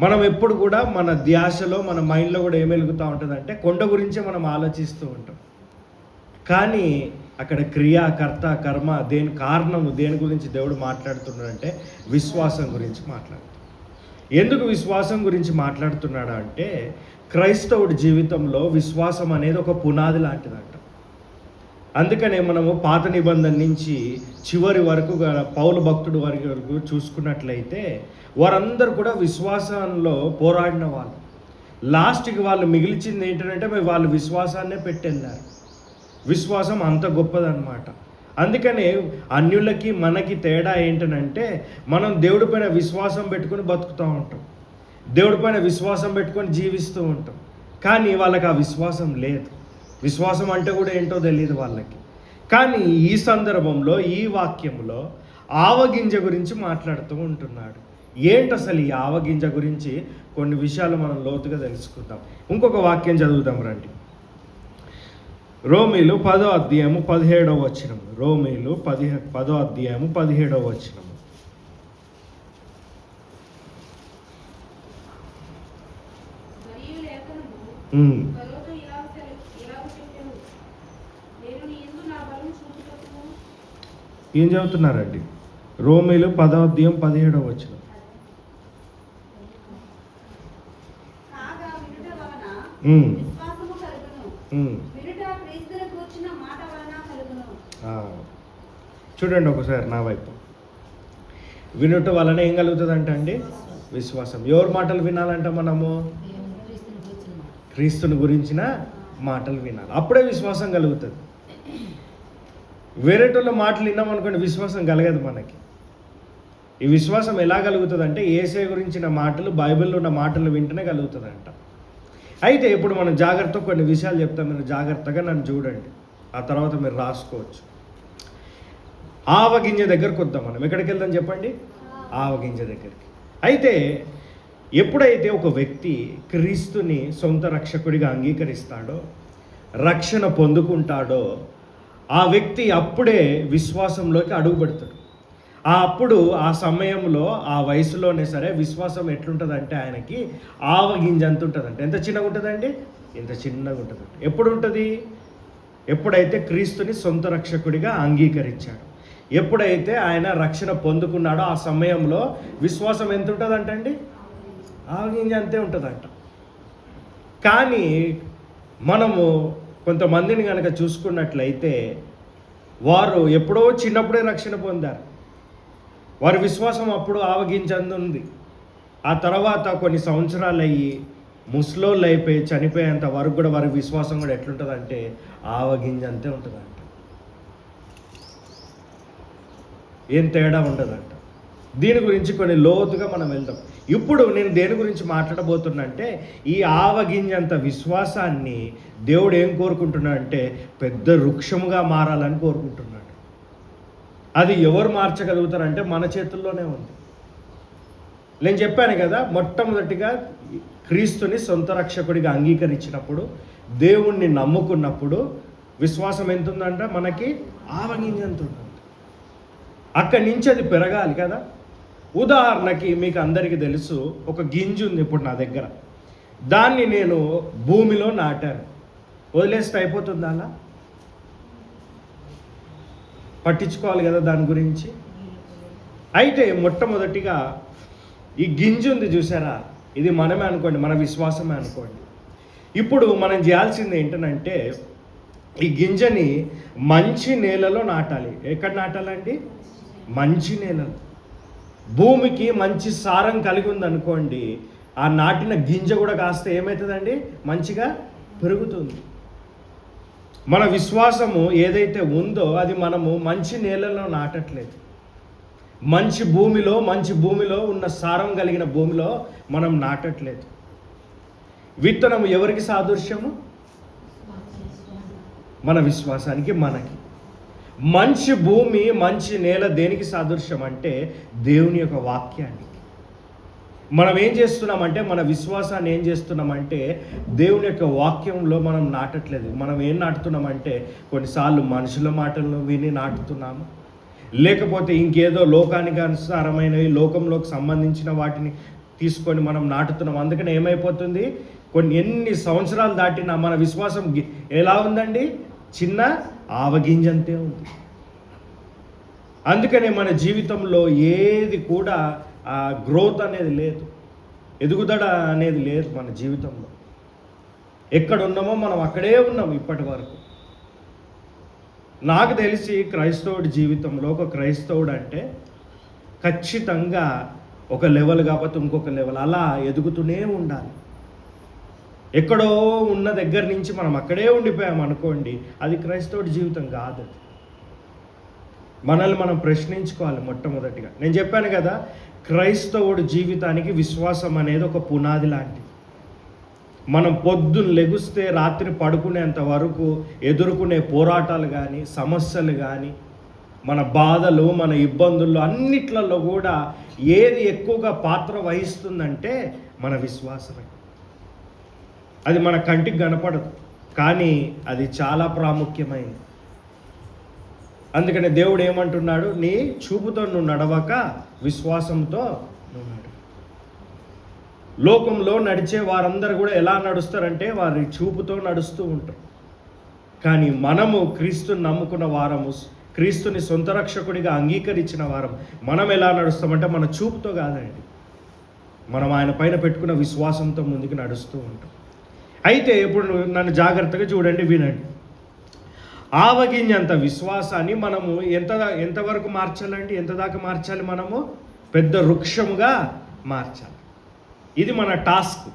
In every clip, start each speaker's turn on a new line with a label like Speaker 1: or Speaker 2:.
Speaker 1: మనం ఎప్పుడు కూడా మన ధ్యాసలో మన మైండ్లో కూడా ఏం వెలుగుతూ ఉంటుందంటే కొండ గురించే మనం ఆలోచిస్తూ ఉంటాం. కానీ అక్కడ క్రియా, కర్త, కర్మ, దేని కారణము, దేని గురించి దేవుడు మాట్లాడుతున్నాడంటే విశ్వాసం గురించి మాట్లాడుతున్నాడు. ఎందుకు విశ్వాసం గురించి మాట్లాడుతున్నాడు అంటే క్రైస్తవుడి జీవితంలో విశ్వాసం అనేది ఒక పునాది లాంటిదంట. అందుకనే మనము పాత నిబంధన నుంచి చివరి వరకు పౌలు భక్తుడు వరకు చూసుకున్నట్లయితే వారందరూ కూడా విశ్వాసంలో పోరాడిన వాళ్ళు. లాస్ట్కి వాళ్ళు మిగిల్చింది ఏంటంటే వాళ్ళు విశ్వాసాన్నే పెట్టెళ్ళారు. విశ్వాసం అంత గొప్పదన్నమాట. అందుకనే అన్యులకి మనకి తేడా ఏంటనంటే మనం దేవుడి పైన విశ్వాసం పెట్టుకొని బతుకుతూ ఉంటాం, దేవుడి పైన విశ్వాసం పెట్టుకొని జీవిస్తూ ఉంటాం. కానీ వాళ్ళకి ఆ విశ్వాసం లేదు. విశ్వాసం అంటే కూడా ఏంటో తెలియదు వాళ్ళకి. కానీ ఈ సందర్భంలో ఈ వాక్యంలో ఆవగింజ గురించి మాట్లాడుతూ ఉంటున్నాడు. ఏంటి అసలు ఈ ఆవగింజ గురించి కొన్ని విషయాలు మనం లోతుగా తెలుసుకుందాం. ఇంకొక వాక్యం చదువుదాం రండి. రోమీలు 10వ అధ్యాయము 17వ వచనము. రోమీలు 10వ అధ్యాయము 17వ వచనము. ఏం చదువుతున్నారండి? రోమీలు 10వ అధ్యాయం 17వ వచనం. చూడండి ఒకసారి నా వైపు. వినుట వలన ఏం కలుగుతుందంట అండి? విశ్వాసం. ఎవరి మాటలు వినాలంట? మనము క్రీస్తుని గురించిన మాటలు వినాలి, అప్పుడే విశ్వాసం కలుగుతుంది. వేరేటోళ్ళ మాటలు విన్నామనుకోండి విశ్వాసం కలగదు మనకి. ఈ విశ్వాసం ఎలా కలుగుతుంది అంటే యేసయ్య గురించిన మాటలు, బైబిల్లో ఉన్న మాటలు వింటేనే కలుగుతుందంట. అయితే ఇప్పుడు మనం జాగ్రత్తగా కొన్ని విషయాలు చెప్తాం, మీరు జాగ్రత్తగా నన్ను చూడండి, ఆ తర్వాత మీరు రాసుకోవచ్చు. ఆవగింజ దగ్గరకు వద్దాం. మనం ఎక్కడికి వెళ్దాం చెప్పండి? ఆవగింజ దగ్గరికి. అయితే ఎప్పుడైతే ఒక వ్యక్తి క్రీస్తుని సొంత రక్షకుడిగా అంగీకరిస్తాడో, రక్షణ పొందుకుంటాడో, ఆ వ్యక్తి అప్పుడే విశ్వాసంలోకి అడుగుపెడతాడు. అప్పుడు ఆ సమయంలో ఆ వయసులోనే సరే విశ్వాసం ఎట్లుంటుందంటే ఆయనకి ఆవగింజ అంత ఉంటుందంట. ఎంత చిన్నగా ఉంటుందండి? ఇంత చిన్నగా ఉంటుందంట. ఎప్పుడు ఉంటుంది? ఎప్పుడైతే క్రీస్తుని సొంత రక్షకుడిగా అంగీకరించాడు, ఎప్పుడైతే ఆయన రక్షణ పొందుకున్నాడో ఆ సమయంలో విశ్వాసం ఎంత ఉంటుందంటండి? ఆవగింజ అంతే ఉంటుందంట. కానీ మనము కొంతమందిని కనుక చూసుకున్నట్లయితే వారు ఎప్పుడో చిన్నప్పుడే రక్షణ పొందారు. వారి విశ్వాసం అప్పుడు ఆవగింజందు ఉంది. ఆ తర్వాత కొన్ని సంవత్సరాలు అయ్యి ముసలోళ్ళు అయిపోయి చనిపోయేంత వరకు కూడా వారి విశ్వాసం కూడా ఎట్లుంటుందంటే ఆవగింజ అంతే ఉంటుందంట. ఏం తేడా ఉండదంట. దీని గురించి కొన్ని లోతుగా మనం వెళ్దాం. ఇప్పుడు నేను దేని గురించి మాట్లాడబోతున్నా అంటే ఈ ఆవగింజంత విశ్వాసాన్ని దేవుడు ఏం కోరుకుంటున్నాడంటే పెద్ద వృక్షముగా మారాలని కోరుకుంటున్నాడు. అది ఎవరు మార్చగలుగుతారంటే మన చేతుల్లోనే ఉంది. నేను చెప్పాను కదా, మొట్టమొదటిగా క్రీస్తుని సొంత రక్షకుడిగా అంగీకరించినప్పుడు, దేవుణ్ణి నమ్ముకున్నప్పుడు విశ్వాసం ఎంత ఉందంట? మనకి ఆవగింజ ఎంత ఉందంట. అక్కడి నుంచి అది పెరగాలి కదా. ఉదాహరణకి మీకు అందరికీ తెలుసు, ఒక గింజ ఉంది ఇప్పుడు నా దగ్గర. దాన్ని నేను భూమిలో నాటాను, వదిలేస్తే అయిపోతుంది? అలా పట్టించుకోవాలి కదా దాని గురించి. అయితే మొట్టమొదటిగా ఈ గింజ ఉంది చూసారా, ఇది మనమే అనుకోండి, మన విశ్వాసమే అనుకోండి. ఇప్పుడు మనం చేయాల్సింది ఏంటంటే ఈ గింజని మంచి నేలలో నాటాలి. ఎక్కడ నాటాలండి? మంచి నేలలో. భూమికి మంచి సారం కలిగి ఉందనుకోండి, ఆ నాటిన గింజ కూడా కాస్త ఏమవుతుందండి? మంచిగా పెరుగుతుంది. మన విశ్వాసము ఏదైతే ఉందో అది మనము మంచి నేలలో నాటట్లేదు. మంచి భూమిలో ఉన్న సారం కలిగిన భూమిలో మనం నాటట్లేదు. విత్తనము ఎవరికి సాదృశ్యము? మన విశ్వాసానికి, మనకి. మంచి భూమి, మంచి నేల దేనికి సాదృశ్యం అంటే దేవుని యొక్క వాక్యానికి. మనం ఏం చేస్తున్నామంటే మన విశ్వాసాన్ని ఏం చేస్తున్నామంటే దేవుని యొక్క వాక్యంలో మనం నాటట్లేదు. మనం ఏం నాటుతున్నామంటే కొన్నిసార్లు మనుషుల మాటలను విని నాటుతున్నాము, లేకపోతే ఇంకేదో లోకానికి అనుసారమైనవి, లోకంలోకి సంబంధించిన వాటిని తీసుకొని మనం నాటుతున్నాం. అందుకని ఏమైపోతుంది, ఎన్ని సంవత్సరాలు దాటినా మన విశ్వాసం ఎలా ఉందండి, చిన్న ఆవగింజంతే ఉంది. అందుకనే మన జీవితంలో ఏది కూడా గ్రోత్ అనేది లేదు, ఎదుగుదల అనేది లేదు మన జీవితంలో. ఎక్కడ ఉన్నామో మనం అక్కడే ఉన్నాం ఇప్పటి వరకు. నాకు తెలిసి క్రైస్తవుడి జీవితంలో ఒక క్రైస్తవుడు అంటే ఖచ్చితంగా ఒక లెవెల్ కాకపోతే ఇంకొక లెవెల్ అలా ఎదుగుతూనే ఉండాలి. ఎక్కడో ఉన్న దగ్గర నుంచి మనం అక్కడే ఉండిపోయాం అనుకోండి, అది క్రైస్తవుడి జీవితం కాదు. మనల్ని మనం ప్రశ్నించుకోవాలి మొట్టమొదటిగా. నేను చెప్పాను కదా, క్రైస్తవుడి జీవితానికి విశ్వాసం అనేది ఒక పునాది లాంటిది. మనం పొద్దున్న లెగుస్తే రాత్రి పడుకునేంత వరకు ఎదుర్కొనే పోరాటాలు కానీ, సమస్యలు కానీ, మన బాధలు, మన ఇబ్బందుల్లో అన్నిట్లలో కూడా ఏది ఎక్కువగా పాత్ర వహిస్తుందంటే మన విశ్వాసమే. అది మన కంటికి కనపడదు, కానీ అది చాలా ప్రాముఖ్యమైనది. అందుకని దేవుడు ఏమంటున్నాడు, నీ చూపుతో నువ్వు నడవక విశ్వాసంతో నువ్వు నడు. లోకంలో నడిచే వారందరూ కూడా ఎలా నడుస్తారంటే వారి చూపుతో నడుస్తూ ఉంటారు. కానీ మనము క్రీస్తుని నమ్ముకున్న వారము, క్రీస్తుని సొంత రక్షకుడిగా అంగీకరించిన వారం, మనం ఎలా నడుస్తామంటే మన చూపుతో కాదండి, మనం ఆయన పైన పెట్టుకున్న విశ్వాసంతో ముందుకు నడుస్తూ ఉంటాం. అయితే ఇప్పుడు నన్ను జాగ్రత్తగా చూడండి, వినండి. ఆవగింజంత విశ్వాసాన్ని మనము ఎంతవరకు మార్చాలండి, ఎంత దాకా మార్చాలి? మనము పెద్ద వృక్షముగా మార్చాలి. ఇది మన టాస్క్.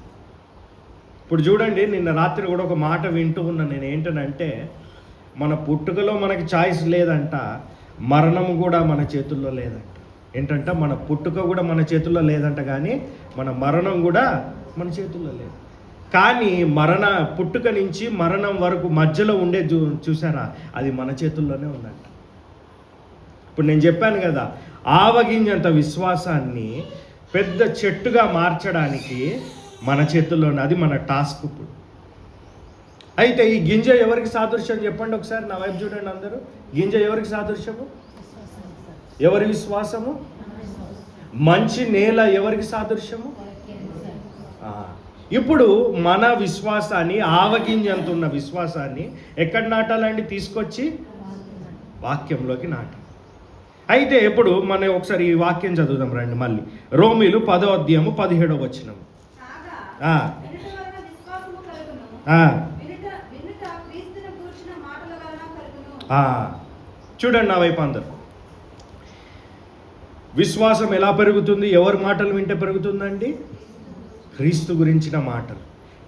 Speaker 1: ఇప్పుడు చూడండి, నిన్న రాత్రి కూడా ఒక మాట వింటూ ఉన్నాను నేను. ఏంటనంటే, మన పుట్టుకలో మనకి చాయిస్ లేదంట, మరణం కూడా మన చేతుల్లో లేదంట. ఏంటంటే మన పుట్టుక కూడా మన చేతుల్లో లేదంట, కానీ మన మరణం కూడా మన చేతుల్లో లేదు. కానీ పుట్టుక నుంచి మరణం వరకు మధ్యలో ఉండే చూసారా, అది మన చేతుల్లోనే ఉందంట. ఇప్పుడు నేను చెప్పాను కదా, ఆవగింజంత విశ్వాసాన్ని పెద్ద చెట్టుగా మార్చడానికి మన చేతుల్లోనే, అది మన టాస్క్ ఇప్పుడు. అయితే ఈ గింజ ఎవరికి సాదృశ్యం చెప్పండి ఒకసారి, నా వైపు చూడండి అందరూ. గింజ ఎవరికి సాదృశ్యము? ఎవరి విశ్వాసము? మంచి నేల ఎవరికి సాదృశ్యము? ఇప్పుడు మన విశ్వాసాన్ని, ఆవగింజంత ఉన్న విశ్వాసాన్ని ఎక్కడ నాటాలండి? తీసుకొచ్చి వాక్యంలోకి నాటాలి. అయితే ఇప్పుడు మనం ఒకసారి ఈ వాక్యం చదువుదాం రండి మళ్ళీ. రోమీలు 10వ అధ్యాయము 17వ వచనం. చూడండి నా వైపు అందరు. విశ్వాసం ఎలా పెరుగుతుంది? ఎవరి మాటలు వింటే పెరుగుతుందండి? క్రీస్తు గురించిన మాటలు.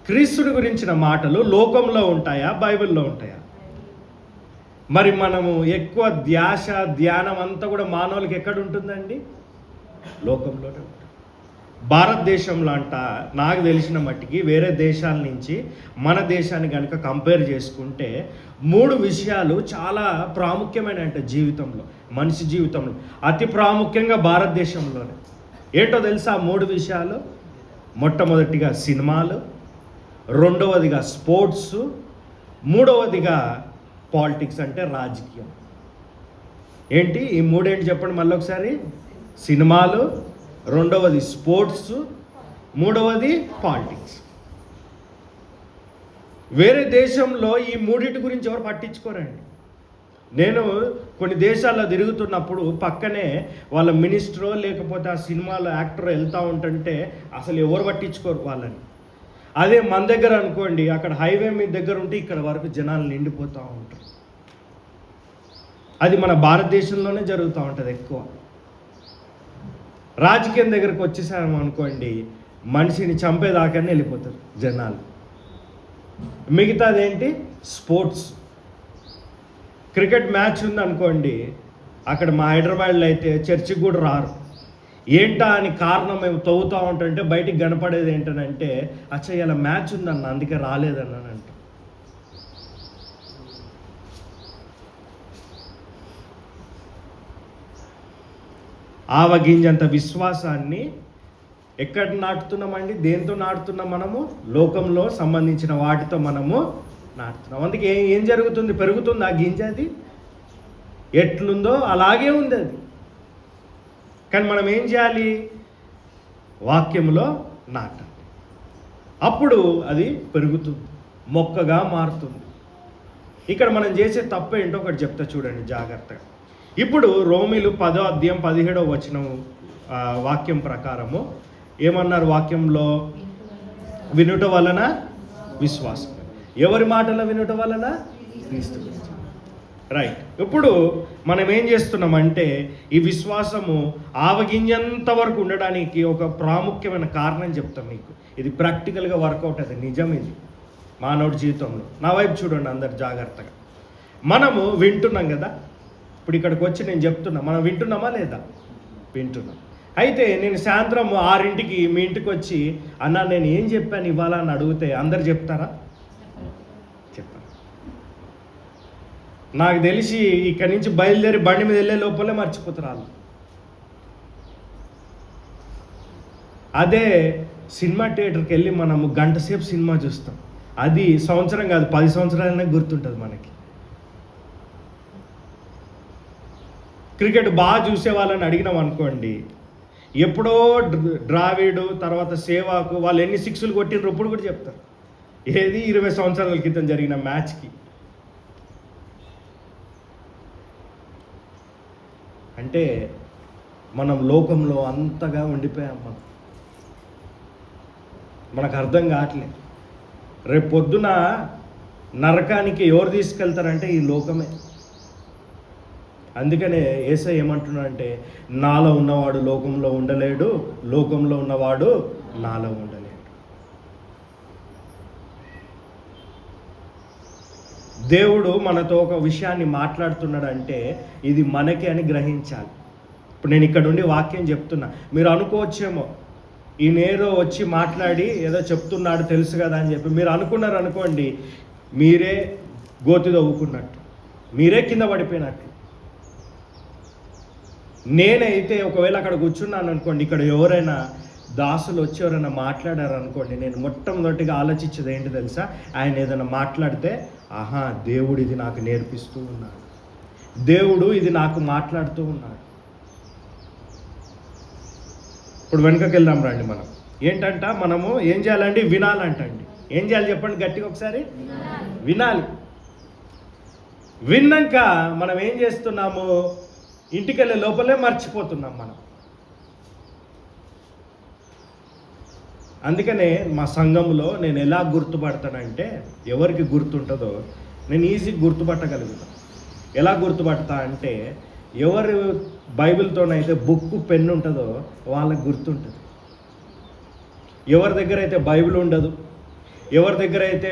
Speaker 1: క్రీస్తుడి గురించిన మాటలు లోకంలో ఉంటాయా, బైబిల్లో ఉంటాయా? మరి మనము ఎక్కువ ధ్యానం అంతా కూడా మానవులకి ఎక్కడ ఉంటుందండి? లోకంలోనే ఉంటుంది. భారతదేశంలో అంట నాకు తెలిసిన మట్టికి వేరే దేశాల నుంచి మన దేశాన్ని కనుక కంపేర్ చేసుకుంటే 3 విషయాలు చాలా ప్రాముఖ్యమైన అంట జీవితంలో, మనిషి జీవితంలో అతి ప్రాముఖ్యంగా భారతదేశంలోనే. ఏంటో తెలుసా ఆ 3 విషయాలు? మొట్టమొదటిగా సినిమాలు, రెండవదిగా స్పోర్ట్స్, మూడవదిగా పాలిటిక్స్ అంటే రాజకీయం. ఏంటి ఈ 3 ఏంటి చెప్పండి మళ్ళీ ఒకసారి? సినిమాలు, రెండవది స్పోర్ట్స్, మూడవది పాలిటిక్స్. వేరే దేశంలో ఈ 3 గురించి ఎవరు పట్టించుకోరండి. నేను కొన్ని దేశాల్లో తిరుగుతున్నప్పుడు పక్కనే వాళ్ళ మినిస్టరో లేకపోతే ఆ సినిమాలో యాక్టర్ వెళ్తూ ఉంటుంటే అసలు ఎవరు పట్టించుకోరు వాళ్ళని. అదే మన దగ్గర అనుకోండి, అక్కడ హైవే మీద దగ్గర ఉంటే ఇక్కడ వరకు జనాలు నిండిపోతూ ఉంటారు. అది మన భారతదేశంలోనే జరుగుతూ ఉంటుంది ఎక్కువ. రాజకీయం దగ్గరకు వచ్చేసాము అనుకోండి, మనిషిని చంపేదాకానే వెళ్ళిపోతారు జనాలు. మిగతాదేంటి? స్పోర్ట్స్. క్రికెట్ మ్యాచ్ ఉంది అనుకోండి, అక్కడ మా హైదరాబాద్లో అయితే చర్చికి కూడా రారు. ఏంటా అని కారణం మేము తవ్వుతూ ఉంటుంటే బయటికి కనపడేది ఏంటంటే, అచ్చా ఇలా మ్యాచ్ ఉందన్న అందుకే రాలేదన్నానంట. ఆవగింజంత విశ్వాసాన్ని ఎక్కడ నాటుతున్నామండి? దేంతో నాటుతున్నాం? మనము లోకంలో సంబంధించిన వాటితో మనము నాటుతున్నాం. అందుకే ఏం జరుగుతుంది? పెరుగుతుంది ఆ గింజ. అది ఎట్లుందో అలాగే ఉంది అది. కానీ మనం ఏం చేయాలి? వాక్యములో నాటండి. అప్పుడు అది పెరుగుతుంది, మొక్కగా మారుతుంది. ఇక్కడ మనం చేసే తప్పు ఏంటో ఒకటి చెప్తా చూడండి జాగ్రత్తగా. ఇప్పుడు రోమీలు 10వ అధ్యాయం 17వ వచనం వాక్యం ప్రకారము ఏమన్నారు? వాక్యంలో వినుట వలన విశ్వాసం. ఎవరి మాటల వినుట వలన? క్రీస్తు. రైట్. ఇప్పుడు మనం ఏం చేస్తున్నామంటే ఈ విశ్వాసము ఆవగింజంత వరకు ఉండడానికి ఒక ప్రాముఖ్యమైన కారణం చెప్తాం మీకు. ఇది ప్రాక్టికల్గా వర్కౌట్ అవుతుంది, నిజం ఇది మానవుడి జీవితంలో. నా వైపు చూడండి అందరు జాగ్రత్తగా. మనము వింటున్నాం కదా, ఇప్పుడు ఇక్కడికి వచ్చి నేను చెప్తున్నా, మనం వింటున్నామా లేదా? వింటున్నాం. అయితే నేను సాయంత్రం 6ంటికి మీ ఇంటికి వచ్చి అన్న నేను ఏం చెప్పాను ఇవాళ అని అడిగితే అందరు చెప్తారా? చెప్పారు. నాకు తెలిసి ఇక్కడి నుంచి బయలుదేరి బండి మీద వెళ్ళే లోపలే మర్చిపోతారు వాళ్ళు. అదే సినిమా థియేటర్కి వెళ్ళి మనము గంట సేపు సినిమా చూస్తాం, అది సంవత్సరం కాదు 10 సంవత్సరాలనే గుర్తుంటుంది మనకి. క్రికెట్ బాగా చూసే వాళ్ళని అడిగినాం అనుకోండి, ఎప్పుడో ద్రావిడు తర్వాత సేవాకు వాళ్ళు ఎన్ని 6లు కొట్టినరు ఇప్పుడు కూడా చెప్తారు. ఏది 20 సంవత్సరాల క్రితం జరిగిన మ్యాచ్కి. అంటే మనం లోకంలో అంతగా ఉండిపోయాం. మనకు అర్థం కావట్లేదు. రేపు పొద్దున నరకానికి ఎవరు తీసుకెళ్తారంటే ఈ లోకమే. అందుకనే యేసయ్య ఏమంటున్నాడంటే నాలో ఉన్నవాడు లోకంలో ఉండలేడు, లోకంలో ఉన్నవాడు నాలో ఉండలేడు. దేవుడు మనతో ఒక విషయాన్ని మాట్లాడుతున్నాడంటే ఇది మనకే అని గ్రహించాలి. ఇప్పుడు నేను ఇక్కడ ఉండి వాక్యం చెప్తున్నా, మీరు అనుకోవచ్చేమో ఈయనేదో వచ్చి మాట్లాడి ఏదో చెప్తున్నాడు తెలుసు కదా అని చెప్పి మీరు అనుకున్నారు అనుకోండి, మీరే గోతి తవ్వుకున్నట్టు, మీరే కింద పడిపోయినట్టు. నేనైతే ఒకవేళ అక్కడ కూర్చున్నాను అనుకోండి, ఇక్కడ ఎవరైనా దాసులు వచ్చి ఎవరైనా మాట్లాడారు అనుకోండి, నేను మొట్టమొదటిగా ఆలోచించేది ఏంటి తెలుసా? ఆయన ఏదైనా మాట్లాడితే ఆహా దేవుడు ఇది నాకు నేర్పిస్తూ ఉన్నాడు, దేవుడు ఇది నాకు మాట్లాడుతూ ఉన్నాడు. ఇప్పుడు వెనుకకి వెళ్దాం రండి. మనం ఏంటంట, మనము ఏం చేయాలండి? వినాలంటండి. ఏం చేయాలి చెప్పండి గట్టిగా ఒకసారి? వినాలి. విన్నాక మనం ఏం చేస్తున్నాము? ఇంటికి వెళ్ళే లోపలే మర్చిపోతున్నాం మనం. అందుకనే మా సంఘంలో నేను ఎలా గుర్తుపడతానంటే, ఎవరికి గుర్తుంటుందో నేను ఈజీగా గుర్తుపట్టగలుగుతాను. ఎలా గుర్తుపడతా అంటే, ఎవరు బైబిల్తోనైతే బుక్ పెన్ను ఉంటుందో వాళ్ళకి గుర్తుంటుంది. ఎవరి దగ్గర అయితే బైబిల్ ఉండదు, ఎవరి దగ్గర అయితే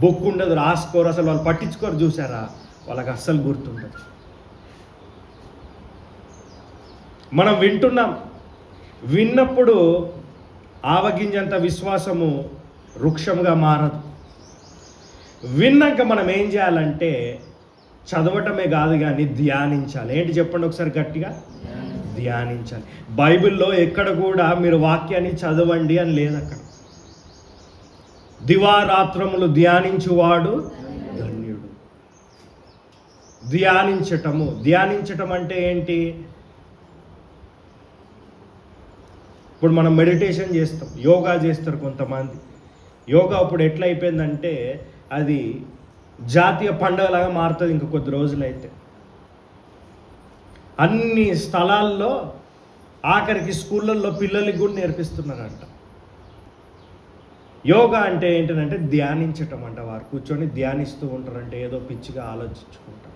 Speaker 1: బుక్ ఉండదు, రాసుకోరు, అసలు వాళ్ళు పట్టించుకోరు, చూసారా, వాళ్ళకి అస్సలు గుర్తుండదు. మనం వింటున్నాం, విన్నప్పుడు ఆవగింజంత విశ్వాసము వృక్షంగా మారదు. విన్నాక మనం ఏం చేయాలంటే చదవటమే కాదు కానీ ధ్యానించాలి. ఏంటి చెప్పండి ఒకసారి గట్టిగా? ధ్యానించాలి. బైబిల్లో ఎక్కడ కూడా మీరు వాక్యాన్ని చదవండి అని లేదు. అక్కడ దివారాత్రములు ధ్యానించువాడు ధన్యుడు. ధ్యానించటం అంటే ఏంటి? ఇప్పుడు మనం మెడిటేషన్ చేస్తాం, యోగా చేస్తారు కొంతమంది. యోగా ఇప్పుడు ఎట్లా అయిపోయిందంటే అది జాతీయ పండుగలాగా మారుతుంది ఇంక కొద్ది రోజులైతే. అన్ని స్థలాల్లో ఆఖరికి స్కూళ్ళల్లో పిల్లలకి కూడా నేర్పిస్తున్నారంట. యోగా అంటే ఏంటంటే ధ్యానించటం అంట. వారు కూర్చొని ధ్యానిస్తూ ఉంటారంటే ఏదో పిచ్చిగా ఆలోచించుకుంటారు.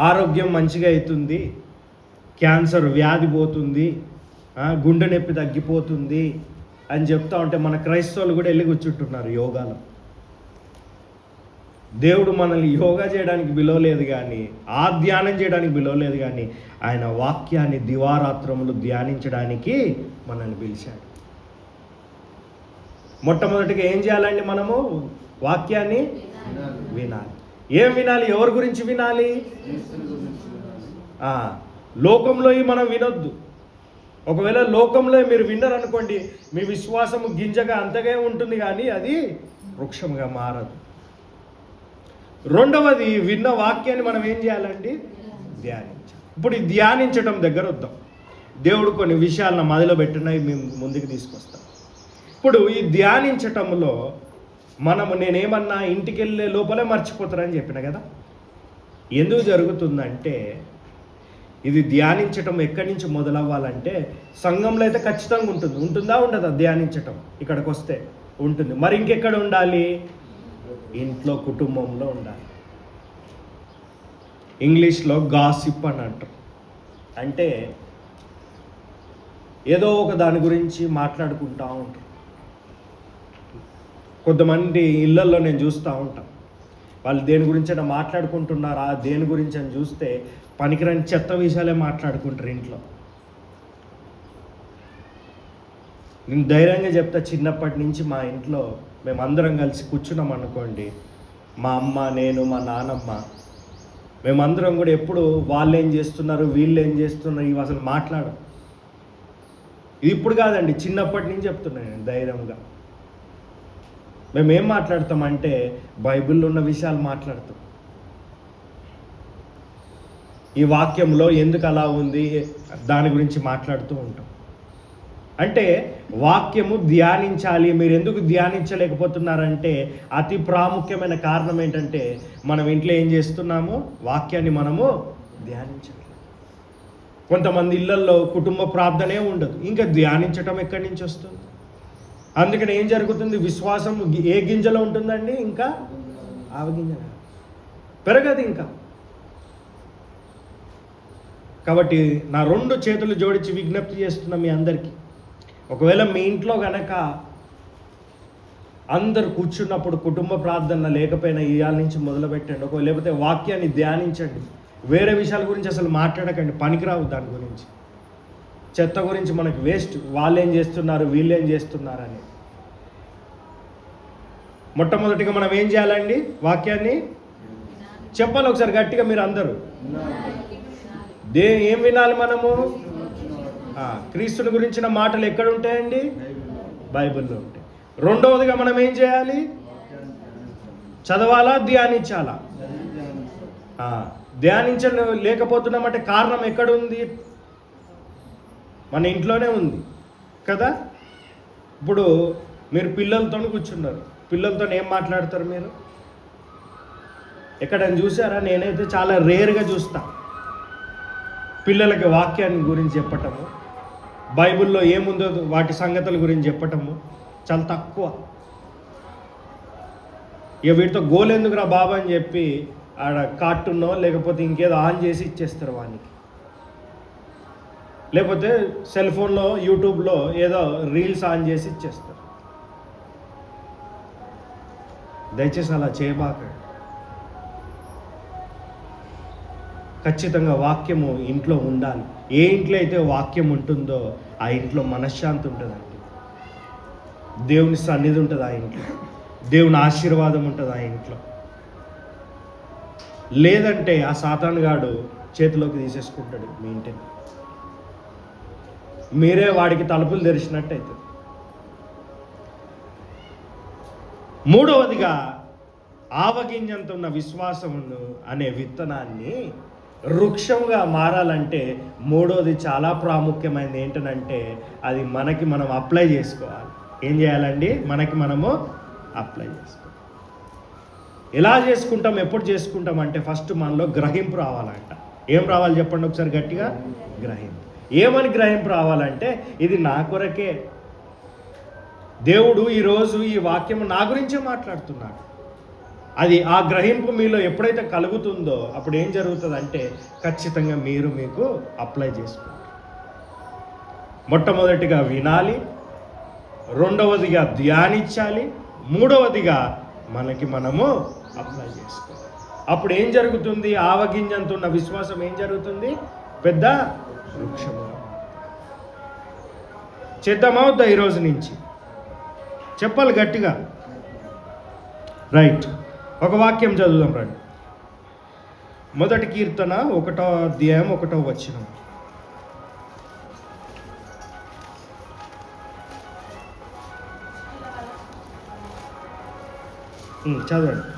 Speaker 1: ఆరోగ్యం మంచిగా అవుతుంది, క్యాన్సర్ వ్యాధి పోతుంది, గుండె నొప్పి తగ్గిపోతుంది అని చెప్తా ఉంటే మన క్రైస్తవులు కూడా వెళ్ళి కూర్చుంటున్నారు యోగాలో. దేవుడు మనల్ని యోగా చేయడానికి పిలవలేదు కానీ, ఆ ధ్యానం చేయడానికి పిలవలేదు కానీ, ఆయన వాక్యాన్ని దివారాత్రములు ధ్యానించడానికి మనల్ని పిలిచాడు. మొట్టమొదటిగా ఏం చేయాలండి? మనము వాక్యాన్ని వినాలి. ఏం వినాలి? ఎవరి గురించి వినాలి? లోకంలో మనం వినొద్దు. ఒకవేళ లోకంలో మీరు విన్నారనుకోండి, మీ విశ్వాసము గింజగా అంతగా ఉంటుంది కానీ అది వృక్షంగా మారదు. రెండవది, విన్న వాక్యాన్ని మనం ఏం చేయాలండి? ధ్యానించాలి. ఇప్పుడు ఈ ధ్యానించడం దగ్గర వద్దాం. దేవుడు కొన్ని విషయాలను మదిలో పెట్టినవి మేము ముందుకు తీసుకొస్తాం. ఇప్పుడు ఈ ధ్యానించటంలో నేనేమన్నా ఇంటికి వెళ్ళే లోపలే మర్చిపోతారని చెప్పిన కదా. ఎందుకు జరుగుతుందంటే ఇది ధ్యానించటం ఎక్కడి నుంచి మొదలవ్వాలంటే సంఘంలో అయితే ఖచ్చితంగా ఉంటుందా ఉండదా ధ్యానించటం? ఇక్కడికి వస్తే ఉంటుంది. మరి ఇంకెక్కడ ఉండాలి? ఇంట్లో, కుటుంబంలో ఉండాలి. ఇంగ్లీష్లో గాసిప్ అని అంటారు. అంటే ఏదో ఒక దాని గురించి మాట్లాడుకుంటూ ఉంటారు. కొంతమంది ఇళ్ళల్లో నేను చూస్తూ ఉంటాను, వాళ్ళు దేని గురించి అయినా మాట్లాడుకుంటున్నారా, దేని గురించి అని చూస్తే పనికిరాని చెత్త విషయాలే మాట్లాడుకుంటారు ఇంట్లో. నేను ధైర్యంగా చెప్తా, చిన్నప్పటి నుంచి మా ఇంట్లో మేమందరం కలిసి కూర్చున్నాం అనుకోండి, మా అమ్మ, నేను, మా నాన్నమ్మ, మేమందరం కూడా ఎప్పుడు వాళ్ళు ఏం చేస్తున్నారు, వీళ్ళు ఏం చేస్తున్నారు, ఇవి అసలు మాట్లాడం. ఇది ఇప్పుడు కాదండి, చిన్నప్పటి నుంచి చెప్తున్నాను నేను ధైర్యంగా. మేము ఏం మాట్లాడతామంటే బైబిల్లో ఉన్న విషయాలు మాట్లాడతాం. ఈ వాక్యంలో ఎందుకు అలా ఉంది దాని గురించి మాట్లాడుతూ ఉంటాం. అంటే వాక్యము ధ్యానించాలి. మీరు ఎందుకు ధ్యానించలేకపోతున్నారంటే అతి ప్రాముఖ్యమైన కారణం ఏంటంటే మనం ఇంట్లో ఏం చేస్తున్నాము, వాక్యాన్ని మనము ధ్యానించాలి. కొంతమంది ఇళ్లల్లో కుటుంబ ప్రార్థనే ఉండదు, ఇంకా ధ్యానించటం ఎక్కడి నుంచి వస్తుంది? అందుకని ఏం జరుగుతుంది? విశ్వాసం ఏ గింజలో ఉంటుందండి? ఇంకా ఆవగింజ పెరగదు ఇంకా. కాబట్టి నా 2 చేతులు జోడించి విజ్ఞప్తి చేస్తున్నా మీ అందరికీ, ఒకవేళ మీ ఇంట్లో గనక అందరు కూర్చున్నప్పుడు కుటుంబ ప్రార్థన లేకపోయినా ఇవాళ నుంచి మొదలుపెట్టండి. లేకపోతే వాక్యాన్ని ధ్యానించండి. వేరే విషయాల గురించి అసలు మాట్లాడకండి, పనికిరావు దాని గురించి. చెత్త గురించి మనకి వేస్ట్, వాళ్ళు ఏం చేస్తున్నారు, వీళ్ళు ఏం చేస్తున్నారని. మొట్టమొదటిగా మనం ఏం చేయాలండి? వాక్యాన్ని చెప్పాలి ఒకసారి గట్టిగా మీరు అందరూ. ఏం వినాలి మనము? క్రీస్తుని గురించిన మాటలు ఎక్కడ ఉంటాయండి? బైబిల్లో ఉంటాయి. రెండవదిగా మనం ఏం చేయాలి? చదవాలా, ధ్యానించాలా? లేకపోతున్నామంటే కారణం ఎక్కడుంది? మన ఇంట్లోనే ఉంది కదా. ఇప్పుడు మీరు పిల్లలతో కూర్చున్నారు, పిల్లలతో ఏం మాట్లాడతారు మీరు? ఎక్కడైనా చూసారా? నేనైతే చాలా రేర్గా చూస్తా పిల్లలకి వాక్యాన్ని గురించి చెప్పటము, బైబిల్లో ఏముందో వాటి సంగతుల గురించి చెప్పటము చాలా తక్కువ. ఇక వీటితో గోల్ ఎందుకురా బాబా అని చెప్పి ఆడ కార్టూనో లేకపోతే ఇంకేదో ఆన్ చేసి ఇచ్చేస్తారు వానికి. లేకపోతే సెల్ ఫోన్లో యూట్యూబ్లో ఏదో రీల్స్ ఆన్ చేసి ఇచ్చేస్తారు. దయచేసి అలా చేయబాకండి. ఖచ్చితంగా వాక్యము ఇంట్లో ఉండాలి. ఏ ఇంట్లో అయితే వాక్యం ఉంటుందో ఆ ఇంట్లో మనశ్శాంతి ఉంటుందండి, దేవుని సన్నిధి ఉంటుంది ఆ ఇంట్లో, దేవుని ఆశీర్వాదం ఉంటుంది ఆ ఇంట్లో. లేదంటే ఆ సాతానుగాడు చేతిలోకి తీసేసుకుంటాడు మీ ఇంటిని, మీరే వాడికి తలుపులు తెరిచినట్టు అవుతుంది. మూడవదిగా ఆవగింజంత ఉన్న విశ్వాసమును అనే విత్తనాన్ని వృక్షంగా మారాలంటే మూడోది చాలా ప్రాముఖ్యమైనది ఏంటంటే అది మనకి మనం అప్లై చేసుకోవాలి. ఏం చేయాలండి? మనకి మనము అప్లై చేసుకోవాలి. ఎలా చేసుకుంటాం, ఎప్పుడు చేసుకుంటాం అంటే ఫస్ట్ మనలో గ్రహింపు రావాలంట. ఏం రావాలి చెప్పండి ఒకసారి గట్టిగా? గ్రహింపు. ఏమని గ్రహింపు రావాలంటే ఇది నా కొరకే, దేవుడు ఈరోజు ఈ వాక్యం నా గురించే మాట్లాడుతున్నాడు. అది ఆ గ్రహింపు మీలో ఎప్పుడైతే కలుగుతుందో అప్పుడు ఏం జరుగుతుందంటే ఖచ్చితంగా మీకు అప్లై చేసుకుంటారు. మొట్టమొదటిగా వినాలి, రెండవదిగా ధ్యానించాలి, మూడవదిగా మనకి మనము అప్లై చేసుకోవాలి. అప్పుడు ఏం జరుగుతుంది? ఆవగింజంత ఉన్న విశ్వాసం ఏం జరుగుతుంది? పెద్ద వృక్షము. చేద్దామవుద్దా ఈరోజు నుంచి? చెప్పాలి గట్టిగా. రైట్, ఒక వాక్యం చదువుదాం రండి. 1 కీర్తన 1వ అధ్యాయం 1వ వచనం. చదవండి.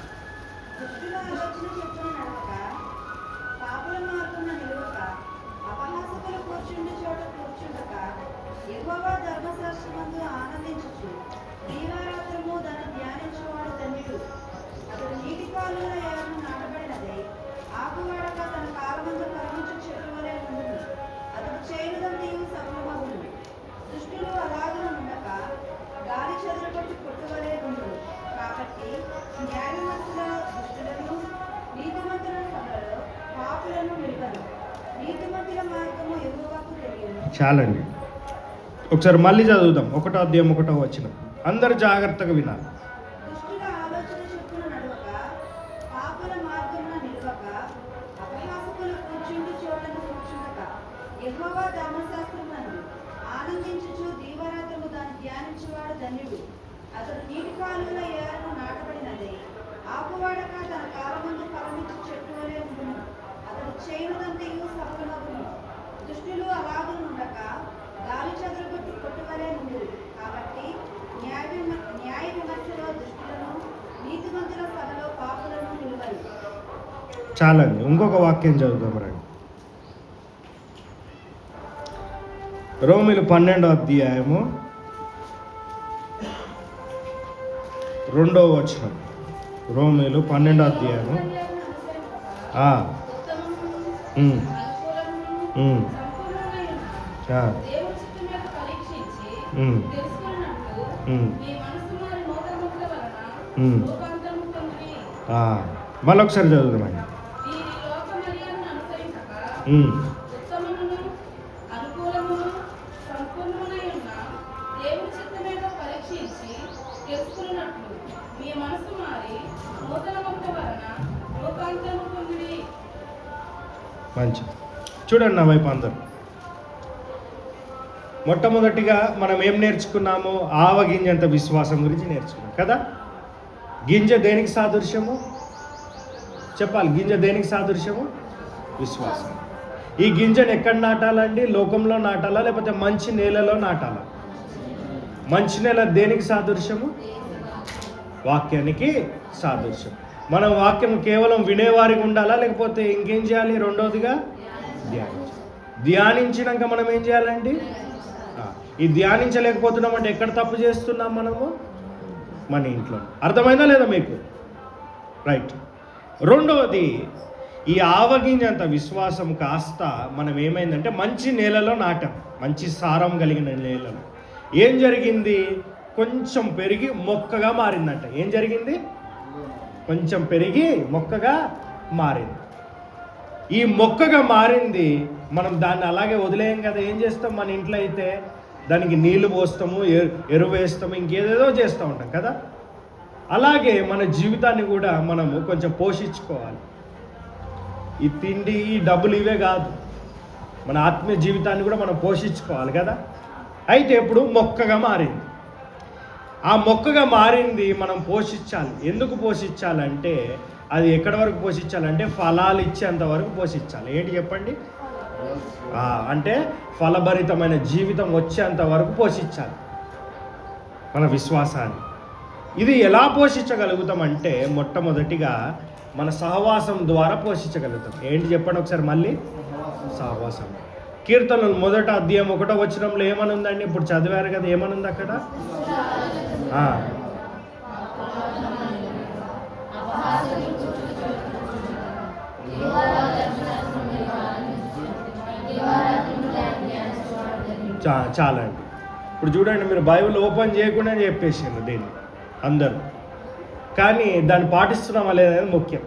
Speaker 1: చాలండి. ఒకసారి మళ్ళీ చదువుదాం. 1వ అధ్యాయం 1వ వచనం. అందరు జాగ్రత్తగా వినాలి.
Speaker 2: దుష్టుల ఆలోచన చొప్పున నడవక, పాపుల మార్గమున నిలువక, అపహాసకులు కూర్చుండు చోటను కూర్చుండక, యెహోవా ధర్మశాస్త్రమునందు ఆనందించుచు దీవారాత్రము దాన్ని ధ్యానించువాడు ధన్యుడు. అతడు నీటి కాలువల ఏరను నాటబడినదై ఆకువాడక తన కాలమందు ఫలమిచ్చు చెట్టు వలె ఉండును. అతడు చేయునదంతయు సఫలమగును. దుష్టులు అలాగునుండక గాలి చెదరగొట్టు కొట్టువలే ఉండురు. కాబట్టి న్యాయ విమర్శలో దుష్టులను, నీతిమంతుల సభలో పాపులను నిలువరు.
Speaker 1: చాలండి. ఇంకొక వాక్యం చదువుదాం రండి. రోమీలు 12వ అధ్యాయము 2వ వచనం. రోమీలు 12వ అధ్యాయము. ఉమ్, ఉమ్, ఆ, ఉమ్, ఉమ్, ఉమ్. మళ్ళొకసారి చదువుదామండి. ఉమ్, మంచి. చూడండి నా వైపు అందరు. మొట్టమొదటిగా మనం ఏం నేర్చుకున్నాము? ఆవగింజంత విశ్వాసం గురించి నేర్చుకున్నాం కదా. గింజ దేనికి సాదృశ్యము చెప్పాలి? గింజ దేనికి సాదృశ్యము? విశ్వాసం. ఈ గింజను ఎక్కడ నాటాలండి? లోకంలో నాటాలా లేకపోతే మంచి నేలలో నాటాలా? మంచి నేల దేనికి సాదృశ్యము? వాక్యానికి సాదృశ్యం. మనం వాక్యం కేవలం వినేవారికి ఉండాలా లేకపోతే ఇంకేం చేయాలి? రెండోదిగా ధ్యానించాలి. ధ్యానించినాక మనం ఏం చేయాలండి? ఈ ధ్యానించలేకపోతున్నాం అంటే ఎక్కడ తప్పు చేస్తున్నాం మనము? మన ఇంట్లో. అర్థమైందా లేదా మీకు? రైట్. రెండవది, ఈ ఆవగింజంత విశ్వాసం కాస్త మనం ఏమైందంటే మంచి నేలలో నాటాం. మంచి సారం కలిగిన నేలలో ఏం జరిగింది? కొంచెం పెరిగి మొక్కగా మారిందంట. ఏం జరిగింది? కొంచెం పెరిగి మొక్కగా మారింది. ఈ మొక్కగా మారింది. మనం దాన్ని అలాగే వదిలేయం కదా. ఏం చేస్తాం? మన ఇంట్లో అయితే దానికి నీళ్లు పోస్తాము, ఎరువు వేస్తాము, ఇంకేదేదో చేస్తూ ఉంటాం కదా. అలాగే మన జీవితాన్ని కూడా మనము కొంచెం పోషించుకోవాలి. ఈ తిండి, ఈ డబ్బులు ఇవే కాదు, మన ఆత్మీయ జీవితాన్ని కూడా మనం పోషించుకోవాలి కదా. అయితే ఇప్పుడు మొక్కగా మారింది. ఆ మొక్కగా మారింది, మనం పోషించాలి. ఎందుకు పోషించాలంటే అది ఎక్కడి వరకు పోషించాలంటే ఫలాలు ఇచ్చేంత వరకు పోషించాలి. ఏంటి చెప్పండి? అంటే ఫలభరితమైన జీవితం వచ్చేంత వరకు పోషించాలి మన విశ్వాసాన్ని. ఇది ఎలా పోషించగలుగుతాం అంటే మొట్టమొదటిగా మన సహవాసం ద్వారా పోషించగలుగుతాం. ఏంటి చెప్పండి ఒకసారి మళ్ళీ? సహవాసం. కీర్తనలు 1వ అధ్యాయం 1వ వచనంలో ఏమని ఉందండి? ఇప్పుడు చదివారు కదా, ఏమని ఉంది అక్కడ? చాలండి. ఇప్పుడు చూడండి, మీరు బైబిల్ ఓపెన్ చేయకుండా చెప్పేసిండ్రు దీన్ని అందరూ, కానీ దాన్ని పాటిస్తున్నామా లేదనేది ముఖ్యం.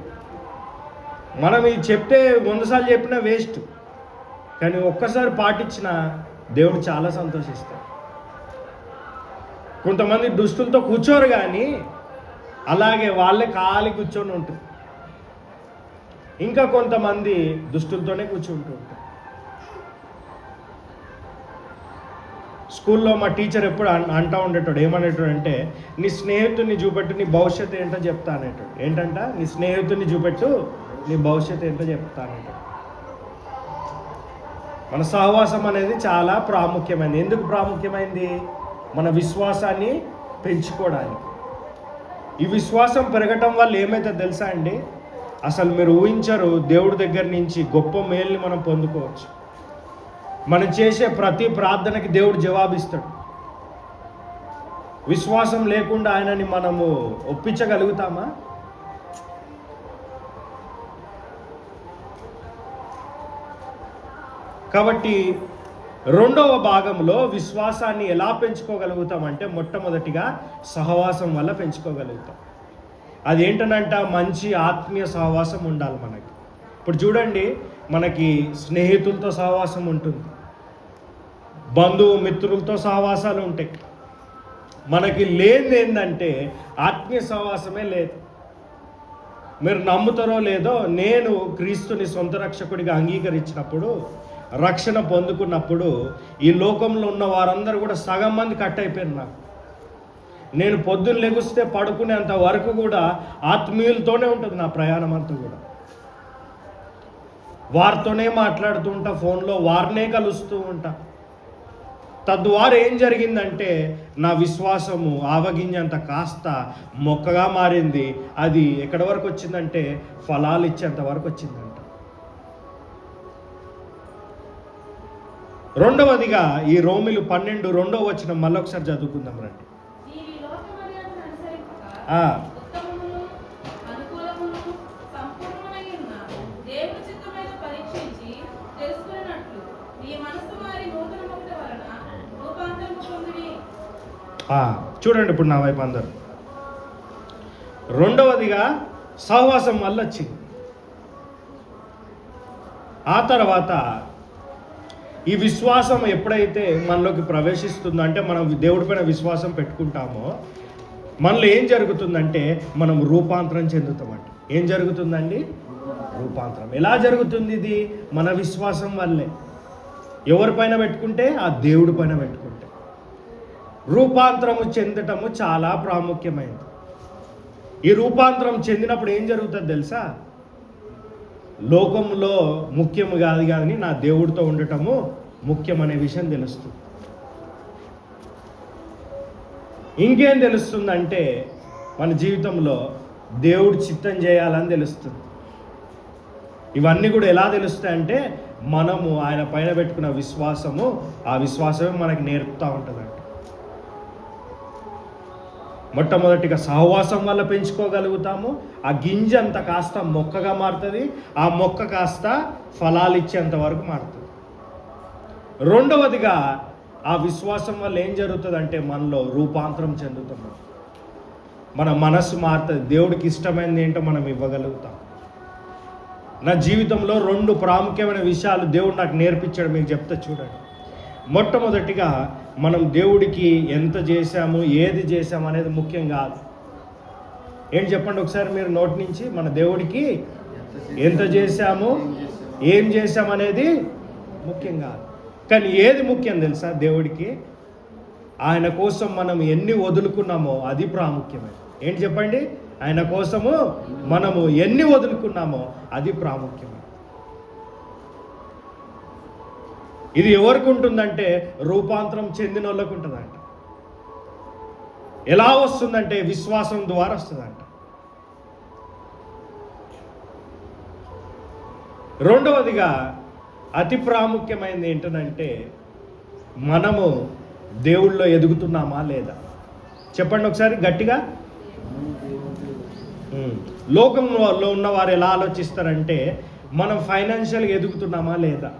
Speaker 1: మనం ఇది చెప్తే 100 సార్లు చెప్పినా వేస్ట్, కానీ ఒక్కసారి పాటించిన దేవుడు చాలా సంతోషిస్తాడు. కొంతమంది దుస్తులతో కూర్చోరు, కానీ అలాగే వాళ్ళే ఖాళీ కూర్చొని ఉంటుంది. ఇంకా కొంతమంది దుస్తులతోనే కూర్చుంటూ ఉంటారు. స్కూల్లో మా టీచర్ ఎప్పుడు అంటూ ఉండేటోడు, ఏమనేటోడు అంటే, నీ స్నేహితుడిని చూపెట్టు నీ భవిష్యత్తు ఏంటో చెప్తా అనేటోడు. ఏంటంట? నీ స్నేహితుడిని చూపెట్టు నీ భవిష్యత్తు ఏంటో చెప్తా అనేటోడు. మన సహవాసం అనేది చాలా ప్రాముఖ్యమైనది. ఎందుకు ప్రాముఖ్యమైంది? మన విశ్వాసాన్ని పెంచుకోవడానికి. ఈ విశ్వాసం పెరగటం వల్ల ఏమైతే తెలుసా అండి? అసలు మీరు ఊహించరు, దేవుడి దగ్గర నుంచి గొప్ప మేలుని మనం పొందుకోవచ్చు. మనం చేసే ప్రతి ప్రార్థనకి దేవుడు జవాబిస్తాడు. విశ్వాసం లేకుండా ఆయనని మనము ఒప్పించగలుగుతామా? కాబట్టి రెండవ భాగంలో విశ్వాసాన్ని ఎలా పెంచుకోగలుగుతామంటే మొట్టమొదటిగా సహవాసం వల్ల పెంచుకోగలుగుతాం. అదేంటనంట? మంచి ఆత్మీయ సహవాసం ఉండాలి మనకి. ఇప్పుడు చూడండి, మనకి స్నేహితులతో సహవాసం ఉంటుంది, బంధువు మిత్రులతో సహవాసాలు ఉంటాయి. మనకి లేనిది ఏంటంటే ఆత్మీయ సహవాసమే లేదు. మీరు నమ్ముతారో లేదో, నేను క్రీస్తుని సొంత రక్షకుడిగా అంగీకరించినప్పుడు, రక్షణ పొందుకున్నప్పుడు ఈ లోకంలో ఉన్న వారందరూ కూడా సగం మంది కట్ అయిపోయారు నాకు. నేను పొద్దున్న లెగుస్తే పడుకునేంత వరకు కూడా ఆత్మీయులతోనే ఉంటుంది నా ప్రయాణం అంతా కూడా. వారితోనే మాట్లాడుతూ ఉంటా, ఫోన్లో వారినే కలుస్తూ ఉంటా. తద్వారా ఏం జరిగిందంటే నా విశ్వాసము ఆవగింజంత కాస్త మొక్కగా మారింది. అది ఎక్కడి వరకు వచ్చిందంటే ఫలాలు ఇచ్చేంత వరకు వచ్చిందంట. రెండవదిగా ఈ రోమిలు 12:2 మళ్ళొకసారి చదువుకుందాం రండి. చూడండి ఇప్పుడు నా వైపు అందరు. రెండవదిగా సహవాసం వల్ల వచ్చింది. ఆ తర్వాత ఈ విశ్వాసం ఎప్పుడైతే మనలోకి ప్రవేశిస్తుందో, అంటే మనం దేవుడి పైన విశ్వాసం పెట్టుకుంటామో, మనలో ఏం జరుగుతుందంటే మనం రూపాంతరం చెందుతామంట. ఏం జరుగుతుందండి? రూపాంతరం. ఎలా జరుగుతుంది? ఇది మన విశ్వాసం వల్లే. ఎవరిపైన పెట్టుకుంటే? ఆ దేవుడి పైన పెట్టుకుంటే. రూపాంతరము చెందటము చాలా ప్రాముఖ్యమైనది. ఈ రూపాంతరం చెందినప్పుడు ఏం జరుగుతుంది తెలుసా? లోకంలో ముఖ్యము కాదు కానీ నా దేవుడితో ఉండటము ముఖ్యమనే విషయం తెలుస్తుంది. ఇంకేం తెలుస్తుందంటే మన జీవితంలో దేవుడు చిత్తం చేయాలని తెలుస్తుంది. ఇవన్నీ కూడా ఎలా తెలుస్తాయంటే మనము ఆయన పైన పెట్టుకున్న విశ్వాసము, ఆ విశ్వాసమే మనకి నేర్పుతూ ఉంటుందంట. మొట్టమొదటిగా సహవాసం వల్ల పెంచుకోగలుగుతాము. ఆ గింజ అంత కాస్త మొక్కగా మారుతుంది. ఆ మొక్క కాస్త ఫలాలు ఇచ్చేంత వరకు మారుతుంది. రెండవదిగా ఆ విశ్వాసం వల్ల ఏం జరుగుతుందంటే మనలో రూపాంతరం చెందుతున్నాం. మన మనస్సు మారుతుంది. దేవుడికి ఇష్టమైనది ఏంటో మనం ఇవ్వగలుగుతాం. నా జీవితంలో 2 ప్రాముఖ్యమైన విషయాలు దేవుడు నాకు నేర్పించాడు, మీకు చెప్తా చూడండి. మొట్టమొదటిగా మనం దేవుడికి ఎంత చేశాము, ఏది చేశాము అనేది ముఖ్యం కాదు. ఏంటి చెప్పండి ఒకసారి మీరు నోటి నుంచి. మన దేవుడికి ఎంత చేశాము, ఏం చేశాము అనేది ముఖ్యం కాదు. కానీ ఏది ముఖ్యం తెలుసా? దేవుడికి ఆయన కోసం మనం ఎన్ని వదులుకున్నామో అది ప్రాముఖ్యమే. ఏంటి చెప్పండి? ఆయన కోసము మనము ఎన్ని వదులుకున్నామో అది ప్రాముఖ్యమే. ఇది ఎవరికి ఉంటుందంటే రూపాంతరం చెందిన వాళ్ళకు ఉంటుందంట. ఎలా వస్తుందంటే విశ్వాసం ద్వారా వస్తుందంట. రెండవదిగా అతి ప్రాముఖ్యమైనది ఏంటంటే మనము దేవుళ్ళో ఎదుగుతున్నామా లేదా? చెప్పండి ఒకసారి గట్టిగా. లోకంలో ఉన్నవారు ఎలా ఆలోచిస్తారంటే మనం ఫైనాన్షియల్గా ఎదుగుతున్నామా లేదా?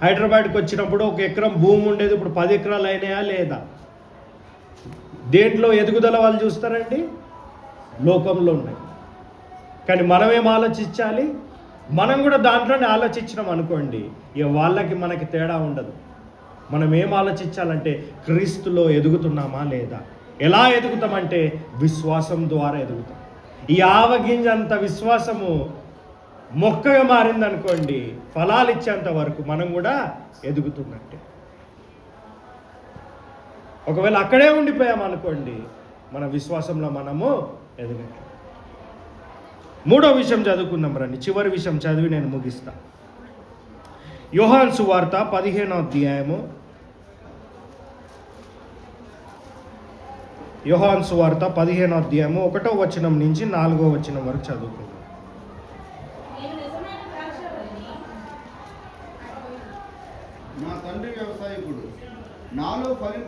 Speaker 1: హైదరాబాద్కి వచ్చినప్పుడు 1 ఎకరం భూమి ఉండేది, ఇప్పుడు 10 ఎకరాలు అయినాయా లేదా? దేంట్లో ఎదుగుదల వాళ్ళు చూస్తారండి? లోకంలో ఉన్నాయి. కానీ మనం ఏం ఆలోచించాలి? మనం కూడా దాంట్లోనే ఆలోచించినాం అనుకోండి, ఇక వాళ్ళకి మనకి తేడా ఉండదు. మనం ఏం ఆలోచించాలంటే క్రీస్తులో ఎదుగుతున్నామా లేదా? ఎలా ఎదుగుతామంటే విశ్వాసం ద్వారా ఎదుగుతాం. ఈ ఆవగింజ అంత విశ్వాసము మొక్కగా మారిందనుకోండి, ఫలాలు ఇచ్చేంత వరకు మనం కూడా ఎదుగుతున్నట్టే. ఒకవేళ అక్కడే ఉండిపోయామనుకోండి, మన విశ్వాసంలో మనము ఎదగట్లేదు. మూడో విషయం చదువుకుందాం రండి. చివరి విషయం చదివి నేను ముగిస్తా. యోహాను సువార్త 15వ అధ్యాయము. యోహాను సువార్త 15వ అధ్యాయము 1వ వచనం నుంచి 4వ వచనం వరకు చదువుకుందాం.
Speaker 3: నా తండ్రి వ్యవసాయకుడు, నాలో ఫలి